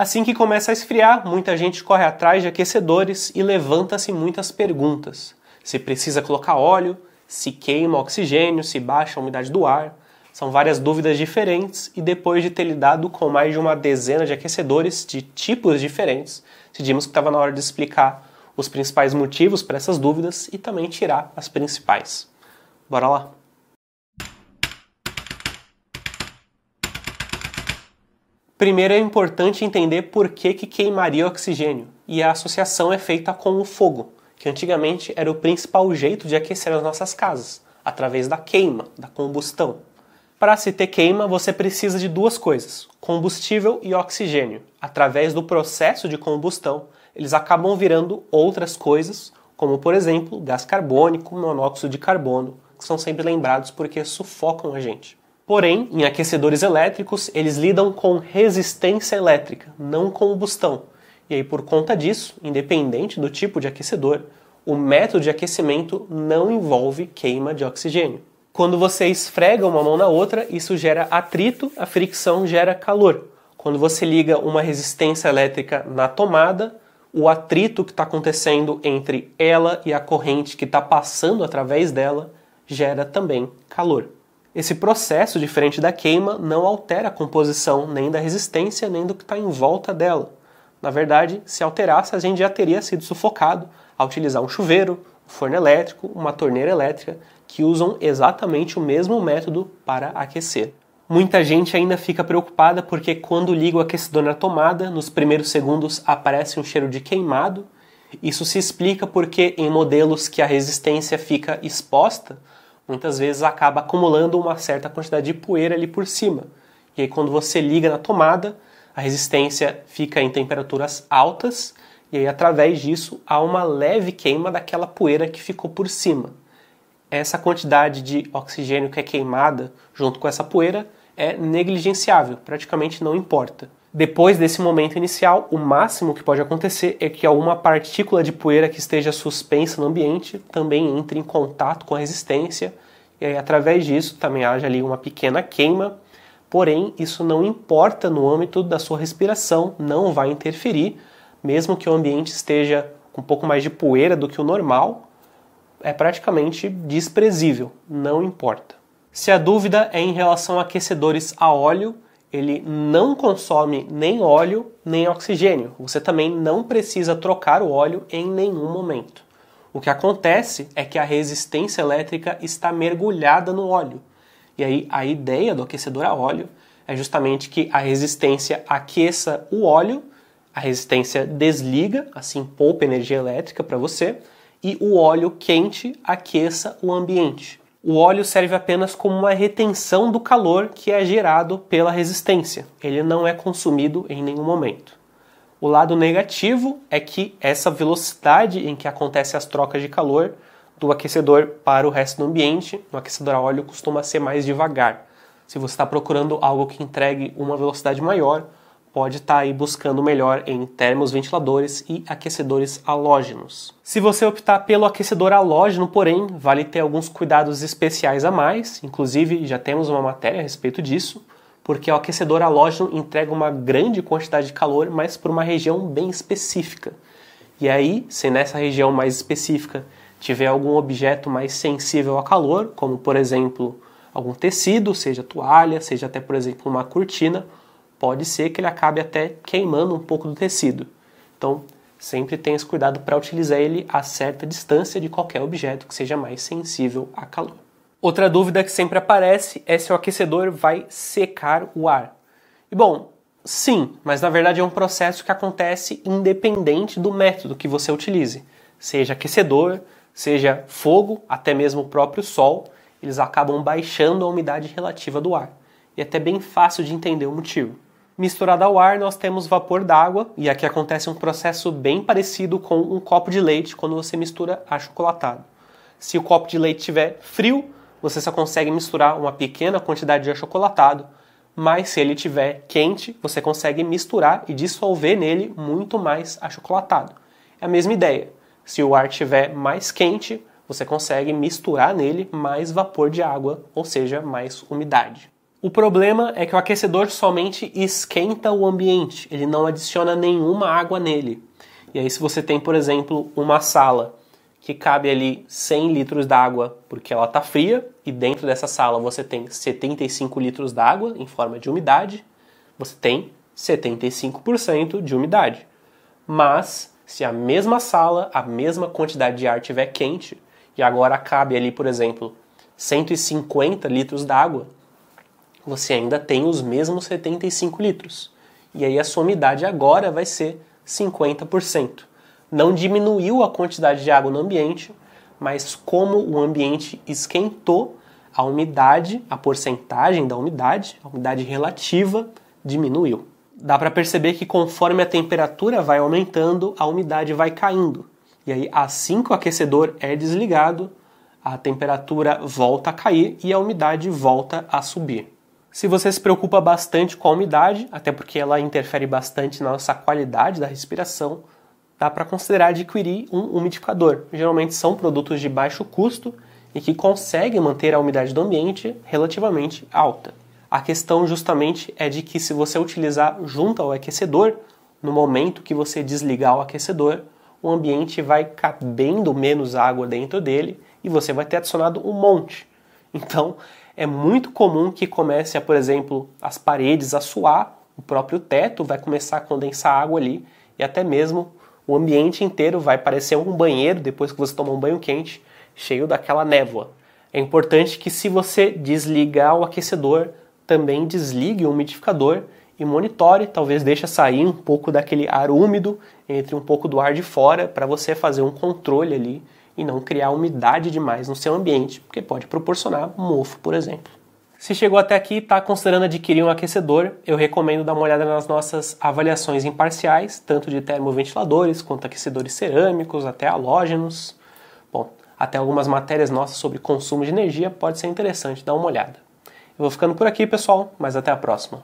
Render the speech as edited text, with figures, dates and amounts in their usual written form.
Assim que começa a esfriar, muita gente corre atrás de aquecedores e levanta-se muitas perguntas. Se precisa colocar óleo, se queima oxigênio, se baixa a umidade do ar. São várias dúvidas diferentes e depois de ter lidado com mais de uma dezena de aquecedores de tipos diferentes, decidimos que estava na hora de explicar os principais motivos para essas dúvidas e também tirar as principais. Bora lá! Primeiro é importante entender por que queimaria oxigênio, e a associação é feita com o fogo, que antigamente era o principal jeito de aquecer as nossas casas, através da queima, da combustão. Para se ter queima, você precisa de duas coisas, combustível e oxigênio. Através do processo de combustão, eles acabam virando outras coisas, como por exemplo, gás carbônico, monóxido de carbono, que são sempre lembrados porque sufocam a gente. Porém, em aquecedores elétricos, eles lidam com resistência elétrica, não combustão. E aí, por conta disso, independente do tipo de aquecedor, o método de aquecimento não envolve queima de oxigênio. Quando você esfrega uma mão na outra, isso gera atrito, a fricção gera calor. Quando você liga uma resistência elétrica na tomada, o atrito que está acontecendo entre ela e a corrente que está passando através dela gera também calor. Esse processo, diferente da queima, não altera a composição nem da resistência nem do que está em volta dela. Na verdade, se alterasse, a gente já teria sido sufocado ao utilizar um chuveiro, um forno elétrico, uma torneira elétrica, que usam exatamente o mesmo método para aquecer. Muita gente ainda fica preocupada porque quando liga o aquecedor na tomada, nos primeiros segundos aparece um cheiro de queimado. Isso se explica porque em modelos que a resistência fica exposta, muitas vezes acaba acumulando uma certa quantidade de poeira ali por cima. E aí quando você liga na tomada, a resistência fica em temperaturas altas e aí através disso há uma leve queima daquela poeira que ficou por cima. Essa quantidade de oxigênio que é queimada junto com essa poeira é negligenciável, praticamente não importa. Depois desse momento inicial, o máximo que pode acontecer é que alguma partícula de poeira que esteja suspensa no ambiente também entre em contato com a resistência e aí, através disso também haja ali uma pequena queima, porém isso não importa no âmbito da sua respiração, não vai interferir, mesmo que o ambiente esteja com um pouco mais de poeira do que o normal, é praticamente desprezível, não importa. Se a dúvida é em relação a aquecedores a óleo, ele não consome nem óleo nem oxigênio. Você também não precisa trocar o óleo em nenhum momento. O que acontece é que a resistência elétrica está mergulhada no óleo. E aí a ideia do aquecedor a óleo é justamente que a resistência aqueça o óleo, a resistência desliga, assim poupa energia elétrica para você, e o óleo quente aqueça o ambiente. O óleo serve apenas como uma retenção do calor que é gerado pela resistência. Ele não é consumido em nenhum momento. O lado negativo é que essa velocidade em que acontecem as trocas de calor do aquecedor para o resto do ambiente, no aquecedor a óleo costuma ser mais devagar. Se você está procurando algo que entregue uma velocidade maior, pode estar aí buscando melhor em termos-ventiladores e aquecedores halógenos. Se você optar pelo aquecedor halógeno, porém, vale ter alguns cuidados especiais a mais, inclusive já temos uma matéria a respeito disso, porque o aquecedor halógeno entrega uma grande quantidade de calor, mas por uma região bem específica. E aí, se nessa região mais específica tiver algum objeto mais sensível ao calor, como por exemplo algum tecido, seja toalha, seja até por exemplo uma cortina, pode ser que ele acabe até queimando um pouco do tecido. Então, sempre tenha esse cuidado para utilizar ele a certa distância de qualquer objeto que seja mais sensível a calor. Outra dúvida que sempre aparece é se o aquecedor vai secar o ar. E bom, sim, mas na verdade é um processo que acontece independente do método que você utilize. Seja aquecedor, seja fogo, até mesmo o próprio sol, eles acabam baixando a umidade relativa do ar. E é até bem fácil de entender o motivo. Misturado ao ar, nós temos vapor d'água, e aqui acontece um processo bem parecido com um copo de leite quando você mistura achocolatado. Se o copo de leite estiver frio, você só consegue misturar uma pequena quantidade de achocolatado, mas se ele estiver quente, você consegue misturar e dissolver nele muito mais achocolatado. É a mesma ideia. Se o ar estiver mais quente, você consegue misturar nele mais vapor de água, ou seja, mais umidade. O problema é que o aquecedor somente esquenta o ambiente, ele não adiciona nenhuma água nele. E aí se você tem, por exemplo, uma sala que cabe ali 100 litros d'água porque ela está fria, e dentro dessa sala você tem 75 litros d'água em forma de umidade, você tem 75% de umidade. Mas, se a mesma sala, a mesma quantidade de ar estiver quente, e agora cabe ali, por exemplo, 150 litros d'água, você ainda tem os mesmos 75 litros. E aí a sua umidade agora vai ser 50%. Não diminuiu a quantidade de água no ambiente, mas como o ambiente esquentou, a umidade, a porcentagem da umidade, a umidade relativa, diminuiu. Dá para perceber que conforme a temperatura vai aumentando, a umidade vai caindo. E aí, assim que o aquecedor é desligado, a temperatura volta a cair e a umidade volta a subir. Se você se preocupa bastante com a umidade, até porque ela interfere bastante na nossa qualidade da respiração, dá para considerar adquirir um umidificador. Geralmente são produtos de baixo custo e que conseguem manter a umidade do ambiente relativamente alta. A questão justamente é de que se você utilizar junto ao aquecedor, no momento que você desligar o aquecedor, o ambiente vai cabendo menos água dentro dele e você vai ter adicionado um monte. Então, é muito comum que comece a, por exemplo, as paredes a suar, o próprio teto vai começar a condensar água ali e até mesmo o ambiente inteiro vai parecer um banheiro depois que você toma um banho quente, cheio daquela névoa. É importante que se você desligar o aquecedor, também desligue o umidificador e monitore, talvez deixe sair um pouco daquele ar úmido entre um pouco do ar de fora para você fazer um controle ali e não criar umidade demais no seu ambiente, porque pode proporcionar mofo, por exemplo. Se chegou até aqui e está considerando adquirir um aquecedor, eu recomendo dar uma olhada nas nossas avaliações imparciais, tanto de termoventiladores quanto aquecedores cerâmicos, até halógenos. Bom, até algumas matérias nossas sobre consumo de energia pode ser interessante dar uma olhada. Eu vou ficando por aqui, pessoal, mas até a próxima.